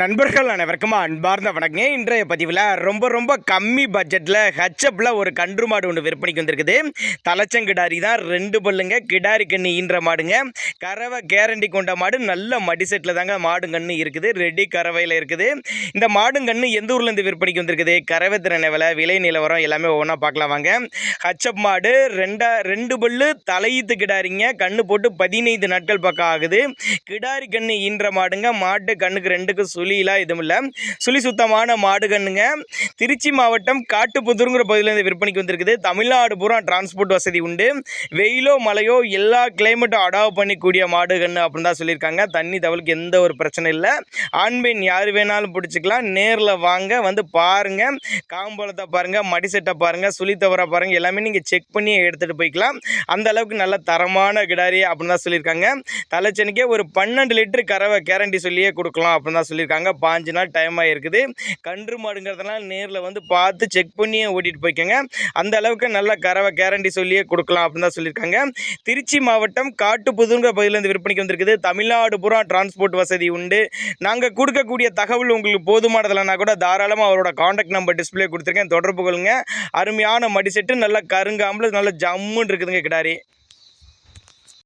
நண்பர்கள் அனைவருக்கும் அன்பார்ந்த வணக்கங்க. இன்றைய பதிவில் ரொம்ப கம்மி பட்ஜெட்டில் ஹச்எப்பில் ஒரு கன்று மாடு ஒன்று விற்பனைக்கு வந்திருக்குது. தலைச்சங்கிடாரி தான், 2 பல்லுங்க, கிடாரி கண்ணு ஈன்ற மாடுங்க. கறவை கேரண்டி கொண்ட மாடு, நல்ல மடி செட்டில் தாங்க மாடு கண்ணு இருக்குது, ரெடி கறவையில் இருக்குது. இந்த மாடு கண்ணு எந்த ஊர்லேருந்து விற்பனைக்கு வந்திருக்குது, கறவை திறன் விலை, விலை நிலவரம் எல்லாமே ஒவ்வொன்றா பார்க்கலாம் வாங்க. ஹச்எப் மாடு 2 பல்லு தலையீத்து கிடாரிங்க, கண்ணு போட்டு 15 நாட்கள் பக்கம் ஆகுது. கிடாரி கண்ணு ஈன்ற மாடுங்க. மாட்டு கண்ணுக்கு 2க்கு சுழிலாம் எதுவும் இல்லை, சுழி சுத்தமான மாடு கண்ணுங்க. திருச்சி மாவட்டம் காட்டுப்புதூருங்கிற பகுதியிலேருந்து விற்பனைக்கு வந்திருக்குது. தமிழ்நாடு பூரா டிரான்ஸ்போர்ட் வசதி உண்டு. வெயிலோ மழையோ எல்லா கிளைமேட்டும் அடாப்ட் பண்ணிக்கூடிய மாடு கண்ணு அப்படின்னு தான் சொல்லியிருக்காங்க. தண்ணி தவளுக்கு எந்த ஒரு பிரச்சனை இல்லை. ஆண் பெண் யார் வேணாலும் பிடிச்சிக்கலாம். நேரில் வாங்க, வந்து பாருங்கள், காம்பளத்தை பாருங்கள், மடி செட்டை பாருங்கள், சுழி தவறை பாருங்கள், எல்லாமே நீங்கள் செக் பண்ணி எடுத்துகிட்டு போய்க்கலாம். அந்த அளவுக்கு நல்ல தரமான கிடாரி அப்படின்னு தான் சொல்லியிருக்காங்க. தலைச்சனிக்கே ஒரு 12 லிட்டர் கறவை கேரண்டி சொல்லியே கொடுக்கலாம் அப்படின்னு தான் சொல்லியிருக்காங்க. 5 நாள் டைம் ஆகிருக்குது. கன்று மாடுங்கிறதுனால நேரில் வந்து பார்த்து செக் பண்ணியே ஓட்டிகிட்டு போய்க்கோங்க. அந்த அளவுக்கு நல்ல கறவை கேரண்டி சொல்லியே கொடுக்கலாம் அப்படின்னு தான் சொல்லியிருக்காங்க. திருச்சி மாவட்டம் காட்டுப்புதூருங்கிற பகுதியிலேருந்து விற்பனைக்கு வந்திருக்குது. தமிழ்நாடு பூரா டிரான்ஸ்போர்ட் வசதி உண்டு. நாங்கள் கொடுக்கக்கூடிய தகவல் உங்களுக்கு போதுமானதில்லைனா கூட தாராளமாக அவரோட காண்டாக்ட் நம்பர் டிஸ்பிளே கொடுத்துருக்கேன், தொடர்பு கொள்ளுங்க. அருமையான மடி செட்டு, நல்ல கருங்காம்பில் நல்ல ஜம்முன்னு இருக்குதுங்க கிடாரி.